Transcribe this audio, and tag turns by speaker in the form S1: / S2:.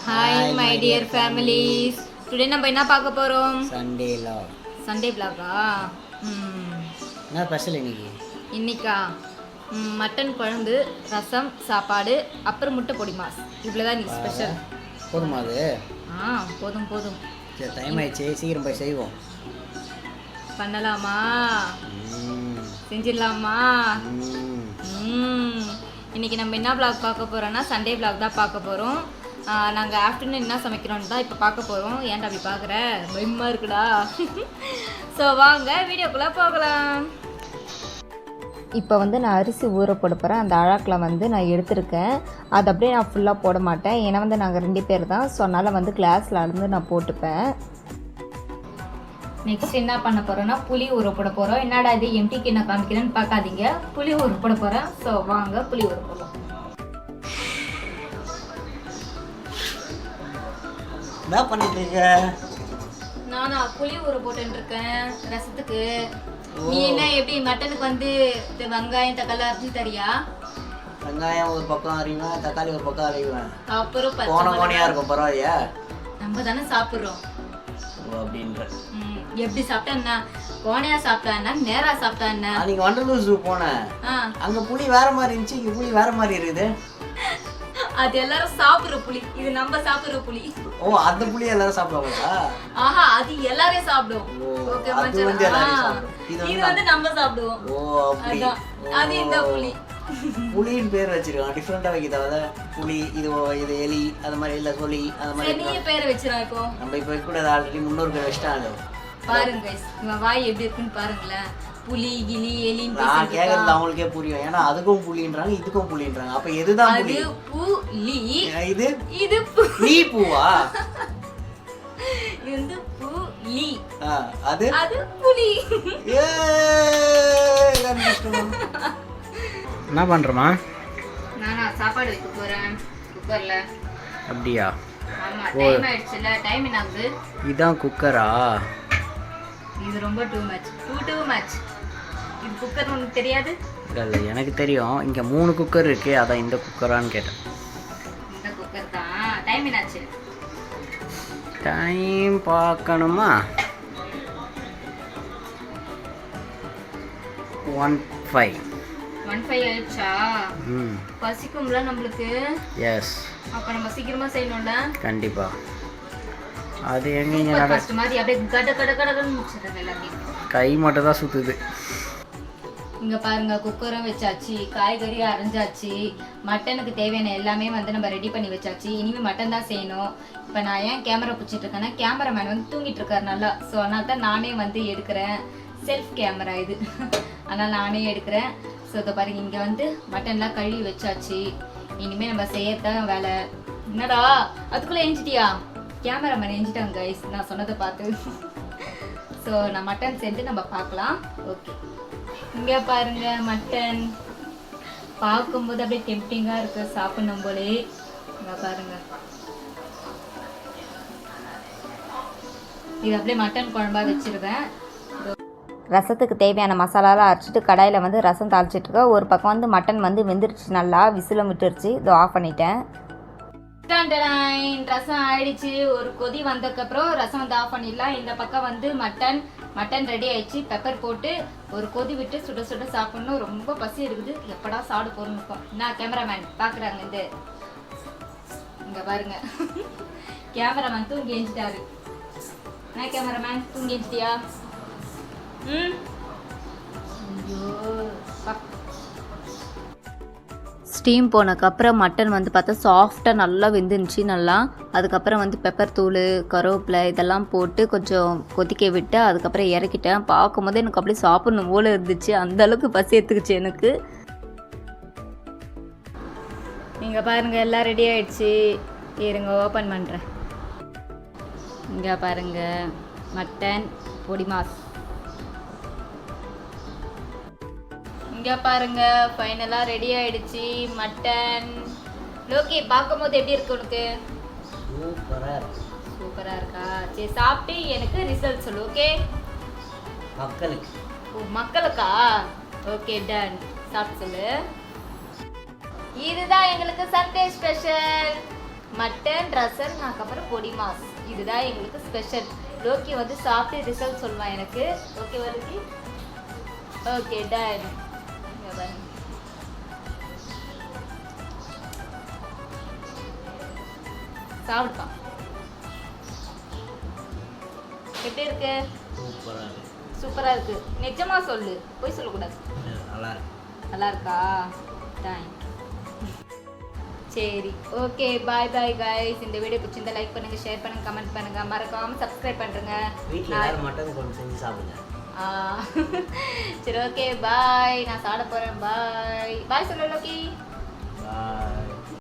S1: Hi my dear families. Today நம்ம என்ன பார்க்க போறோம்?
S2: Sunday
S1: vlog-ஆ?
S2: என்ன ஸ்பெஷல்
S1: இன்னைக்கா மட்டன் குழம்பு, ரசம், சாப்பாடு, அப்புறம் முட்டை பொடி மாஸ். இவ்வளவுதான் இன்னைக்கு ஸ்பெஷல்.
S2: போதுமா அது?
S1: போதும்.
S2: சரி டைம் ஆயிடுச்சு, சீக்கிரம் போய் செய்வோம்.
S1: பண்ணலாமா? செஞ்சிடலாமா? இன்னைக்கு நம்ம என்ன vlog பார்க்க போறோம்னா சண்டே vlog தான் பார்க்க போறோம். நாங்கள் ஆஃப்டர்நூன் என்ன சமைக்கிறோன்னு தான் இப்போ பார்க்க போகிறோம். ஏன்டா அப்படி பார்க்குற? பயமாக இருக்குடா. ஸோ வாங்க வீடியோக்குள்ளே போகலாம். இப்போ வந்து நான் அரிசி ஊற போட போகிறேன். அந்த அழாக்கில் வந்து நான் எடுத்திருக்கேன். அது அப்படியே நான் ஃபுல்லாக போட மாட்டேன். ஏன்னா வந்து நாங்கள் 2 பேர் தான். ஸோ அதனால் வந்து கிளாஸில் அளந்து நான் போட்டுப்பேன். நெக்ஸ்ட் என்ன பண்ண போகிறோன்னா புளி ஊற போட போகிறோம். என்னடா இது எம்டிக்கு என்ன காமிக்கிறேன்னு பார்க்காதீங்க. புளி ஊற போட போகிறேன். ஸோ வாங்க புளி ஊற போடலாம்.
S2: என்ன பண்ணிட்டு இருக்க?
S1: நானா புளி ஊற போட்டுட்டு இருக்கேன் ரசத்துக்கு. நீ என்ன எப்படி மட்டனுக்கு வந்து வெங்காயம் தக்காளி அரைச்சி தரியா?
S2: வெங்காயம் ஒரு பக்கம் அரைவேன், தக்காளி ஒரு பக்கம் அரைவேன்.
S1: அப்புறம்
S2: கோணையா இருக்கும், பரவாயில்லையா?
S1: நம்ம தானே சாப்பிட்றோம்.
S2: அப்படின்ற
S1: எப்படி சாப்பிட்டா என்ன? கோணையா சாப்பிட்டா என்ன, நேரா சாப்பிட்டா என்ன?
S2: நீங்க வண்டலூர் ஜூ போனேன், அங்க புளி வேற மாதிரி இருந்துச்சு, இங்க புளி வேற மாதிரி இருக்குது.
S1: அது எல்லாரும் சாப்பிடுற புளி, இது நம்ம சாப்பிடுற புளி.
S2: ஓ, அந்த புளி எல்லாரும் சாப்பிடுவாங்களா?
S1: ஆஹா, அது எல்லாரும் சாப்பிடுவோம். ஓகே மச்சான், இது வந்து நம்ம சாப்பிடுவோம்.
S2: ஓ அப்படி.
S1: அது இந்த புளி.
S2: புளியின் பேர் வச்சிருக்காங்க, டிஃபரெண்டா வைக்கிறத. புளி, இது எலி, அது மாதிரி இல்ல சொல்லி அந்த மாதிரி
S1: நீ பேர் வச்சிரா. இப்போ
S2: நம்ம இப்ப கூட ஆல்ரெடி முன்னோர் பேர் வச்சிட்டாங்க.
S1: பாருங்க गाइस, இவன் வாய் எப்படி இருக்குன்னு பாருங்களேன். புலி கிளி எலின்னு
S2: நான் கேக்குறது அவங்களுக்கே புரியும். ஏன்னா அதுக்கும் புலின்றாங்க, இதுக்கும் புலின்றாங்க. அப்ப எதுதான் புலி?
S1: அது புலி. இது
S2: நீ பூவா?
S1: இது புலி. அது புலி.
S2: என்ன பண்றமா?
S1: நானா சாப்பாடு வைக்க போறேன் குக்கர்ல.
S2: அப்படியா?
S1: ஆமா, டைம் ஆயிடுச்சுல. டைம் என்ன ஆகுது?
S2: இதான் குக்கரா?
S1: இது ரொம்ப டூ மச். இது குக்கர் உனக்கு தெரியாது?
S2: இல்ல எனக்கு தெரியும். இங்க 3 குக்கர் இருக்கு, அதான் இந்த குக்கரான்னு கேட்டேன்.
S1: இந்த குக்கர் தான். டைம் என்னாச்சு?
S2: டைம் பார்க்கணுமா?
S1: 1:05 ஆயிடுச்சா? பசிக்கும்ல நம்மளுக்கு.
S2: எஸ்.
S1: அப்ப நம்ம சீக்கிரமா செய்யணும்ல.
S2: கண்டிப்பா. அது எங்க
S1: ஃபர்ஸ்ட் மாதிரி அப்படியே கடன்னு முடிச்சிடுங்க எல்லாத்தையும்.
S2: கை மட்டும் தான் சுத்துது.
S1: இங்க பாருங்க, குக்கரும் வச்சாச்சு, காய்கறி அரைஞ்சாச்சு, மட்டனுக்கு தேவையான எல்லாமே வந்து நம்ம ரெடி பண்ணி வச்சாச்சு. இனிமே மட்டன் தான் செய்யணும். இப்போ நான் ஏன் கேமரா பிடிச்சிட்டு இருக்கேன்னா கேமராமேன் வந்து தூங்கிட்டு இருக்காரு நல்லா. ஸோ அதனால தான் நானே வந்து எடுக்கிறேன். செல்ஃப் கேமரா இது. அதனால் நானே எடுக்கிறேன். ஸோ இதை பாருங்க, இங்கே வந்து மட்டன்லாம் கழுவி வச்சாச்சு. இனிமேல் நம்ம செய்யத்தான் வேலை. என்னடா அதுக்குள்ளே எஞ்சிட்டியா? கேமராமேன் எஞ்சிட்டாங்க கைஸ், நான் சொன்னதை பார்த்து. ஸோ நான் மட்டன் செஞ்சு நம்ம பார்க்கலாம். ஓகே, இங்கே பாருங்க மட்டன் பார்க்கும்போது அப்படியே டெம்ப்டிங்காக இருக்குது சாப்பிடணும் போலே. இங்கே பாருங்க, இது அப்படியே மட்டன் குழம்பா வச்சிருவேன். ரசத்துக்கு தேவையான மசாலாலாம் அரைச்சிட்டு கடாயில் வந்து ரசம் தாளிச்சிட்ருக்கேன். ஒரு பக்கம் வந்து மட்டன் வந்து வெந்துருச்சு, நல்லா விசிலும் விட்டுருச்சு. இதோ ஆஃப் பண்ணிட்டேன். ரசம் ஆயிடுச்சு. ஒரு கொதி வந்ததுக்கப்புறம் ரசம் வந்து ஆஃப் பண்ணிடலாம். இந்த பக்கம் வந்து மட்டன் ரெடி ஆயிடுச்சு. பெப்பர் போட்டு ஒரு கொதி விட்டு சுட சுட சாப்பிடணும். ரொம்ப பசி இருக்குது, எப்படா சாப்பிட போறோம்னு இருக்கும். நான் கேமராமேன் பார்க்குறாங்க. இங்க பாருங்க, கேமராமேன் தூங்கி எஞ்சிட்டாரு. நான் கேமராமேன் தூங்கி எஞ்சிட்டியா? ஸ்டீம் போனதுக்கப்புறம் மட்டன் வந்து பார்த்தா சாஃப்டாக நல்லா வெந்துருந்துச்சு நல்லா. அதுக்கப்புறம் வந்து பெப்பர் தூள், கருவேப்பிலை இதெல்லாம் போட்டு கொஞ்சம் கொதிக்க விட்டு அதுக்கப்புறம் இறக்கிட்டேன். பார்க்கும்போது எனக்கு அப்படியே சாப்பிடணும் போல இருந்துச்சு, அந்தளவுக்கு பசி எடுத்துக்கிச்சு எனக்கு. நீங்கள் பாருங்கள், எல்லாம் ரெடி ஆகிடுச்சு. இருங்க ஓப்பன் பண்ணுறேன். இங்கே பாருங்கள், மட்டன் பொடி மாஸ். இங்கே பாருங்க, ஃபைனலாக ரெடி ஆயிடுச்சு மட்டன். லோகி பார்க்கும்போது எப்படி இருக்கு உனக்கு? சூப்பராக இருக்கா? சரி, சாப்பிட்டு எனக்கு ரிசல்ட் சொல்லு. ஓகே, மக்களுக்கா? ஓகே டன், சாப்பிட்டு சொல்லு. இதுதான் எங்களுக்கு சண்டே ஸ்பெஷல். மட்டன் ரசம் அதுக்கப்புறம் பொடி மாஸ் இதுதான் எங்களுக்கு ஸ்பெஷல். லோக்கி வந்து சாப்பிட்டு ரிசல்ட் சொல்லுவான் எனக்கு. ஓகே லோக்கி? Okay done. சாப்பிடுப்பா. எப்படி இருக்கு? சூப்பரா இருக்கு. நிஜமா சொல்லு, போய் சொல்லக்கூடாது. நல்லா இருக்கா? தேங்க்யூ. சரி ஓகே பாய் பாய் கைஸ். இந்த வீடியோ பிடிச்சிருந்தா லைக் பண்ணுங்க, ஷேர் பண்ணுங்க, கமெண்ட் பண்ணுங்க, மறக்காம சப்ஸ்கிரைப் பண்ணுங்க.
S2: வீட்ல எல்லாரும் மட்டன் கொண்டு செஞ்சு சாப்பிடுங்க.
S1: சரி ஓகே பாய். நான் சாப்பிட போறேன். பாய் பாய் சொல்லு லோக்கி.
S2: பாய்.